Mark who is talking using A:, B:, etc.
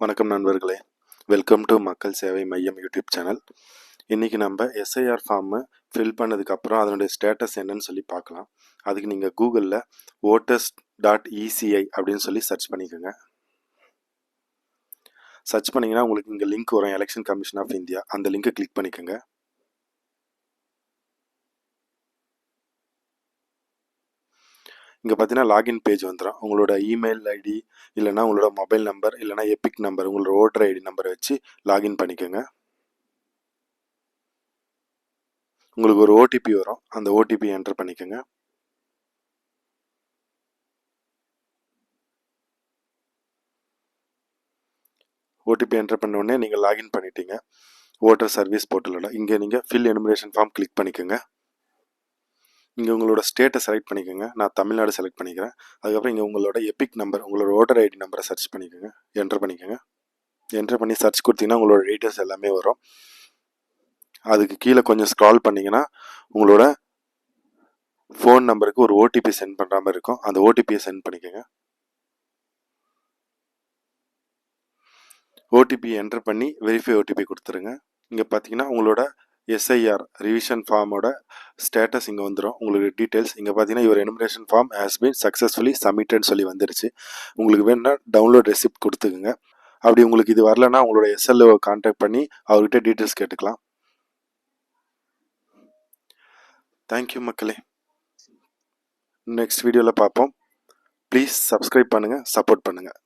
A: வணக்கம் நண்பர்களே, welcome to மக்கள் சேவை மையம் யூடியூப் சேனல். இன்றைக்கி நம்ம எஸ்ஐஆர் ஃபார்மு ஃபில் பண்ணதுக்கப்புறம் அதனுடைய ஸ்டேட்டஸ் என்னன்னு சொல்லி பார்க்கலாம். அதுக்கு நீங்கள் கூகுளில் voters.eci அப்படின்னு சொல்லி சர்ச் பண்ணிக்கோங்க. சர்ச் பண்ணிங்கன்னா உங்களுக்கு இங்கே லிங்க் வரும், எலெக்ஷன் கமிஷன் ஆஃப் இந்தியா. அந்த லிங்கை கிளிக் பண்ணிக்கோங்க. இங்கே பார்த்தீங்கன்னா லாகின் பேஜ் வந்துடும். உங்களோட இமெயில் ஐடி இல்லைனா உங்களோட மொபைல் நம்பர் இல்லைனா எபிக் நம்பர், உங்களோட ஓட்டர் ஐடி நம்பரை வச்சு லாகின் பண்ணிக்கோங்க. உங்களுக்கு ஒரு ஓடிபி வரும், அந்த ஓடிபி என்டர் பண்ணிக்கோங்க. ஓடிபி என்டர் பண்ண உடனே நீங்கள் லாகின் பண்ணிட்டீங்க ஓட்டர் சர்வீஸ் போர்ட்டலோட. இங்கே நீங்கள் ஃபில் எனுமரேஷன் ஃபார்ம் கிளிக் பண்ணிக்கோங்க. இங்கே உங்களோட ஸ்டேட்டை செலக்ட் பண்ணிக்கோங்க. நான் தமிழ்நாடு செலக்ட் பண்ணிக்கிறேன். அதுக்கப்புறம் இங்கே உங்களோட எபிக் நம்பர், உங்களோட ஓட்டர் ஐடி நம்பரை சர்ச் பண்ணிக்கோங்க, என்டர் பண்ணிக்கோங்க. என்டர் பண்ணி சர்ச் கொடுத்தீங்கன்னா உங்களோட டீட்டெயில்ஸ் எல்லாமே வரும். அதுக்கு கீழே கொஞ்சம் ஸ்க்ரால் பண்ணிங்கன்னா உங்களோட ஃபோன் நம்பருக்கு ஒரு ஓடிபி சென்ட் பண்ணுற மாதிரி இருக்கும். அந்த ஓடிபியை சென்ட் பண்ணிக்கோங்க. ஓடிபி என்டர் பண்ணி வெரிஃபை ஓடிபி கொடுத்துருங்க. இங்கே பார்த்தீங்கன்னா உங்களோட எஸ்ஐஆர் ரிவிஷன் ஃபார்மோட ஸ்டேட்டஸ் இங்கே வந்துடும். உங்களுக்கு டீட்டெயில்ஸ் இங்கே பார்த்தீங்கன்னா your enumeration form has been successfully சப்மிட்டட்னு சொல்லி வந்துருச்சு. உங்களுக்கு வேணும்னா டவுன்லோட் ரெசிப்ட் கொடுத்துக்குங்க. அப்படி உங்களுக்கு இது வரலன்னா உங்களோட எஸ்எல்ஓ கான்டாக்ட் பண்ணி அவர்கிட்ட டீட்டெயில்ஸ் கேட்டுக்கலாம். தேங்க்யூ மக்களே. நெக்ஸ்ட் வீடியோவில் பார்ப்போம். ப்ளீஸ் சப்ஸ்கிரைப் பண்ணுங்கள், சப்போர்ட் பண்ணுங்கள்.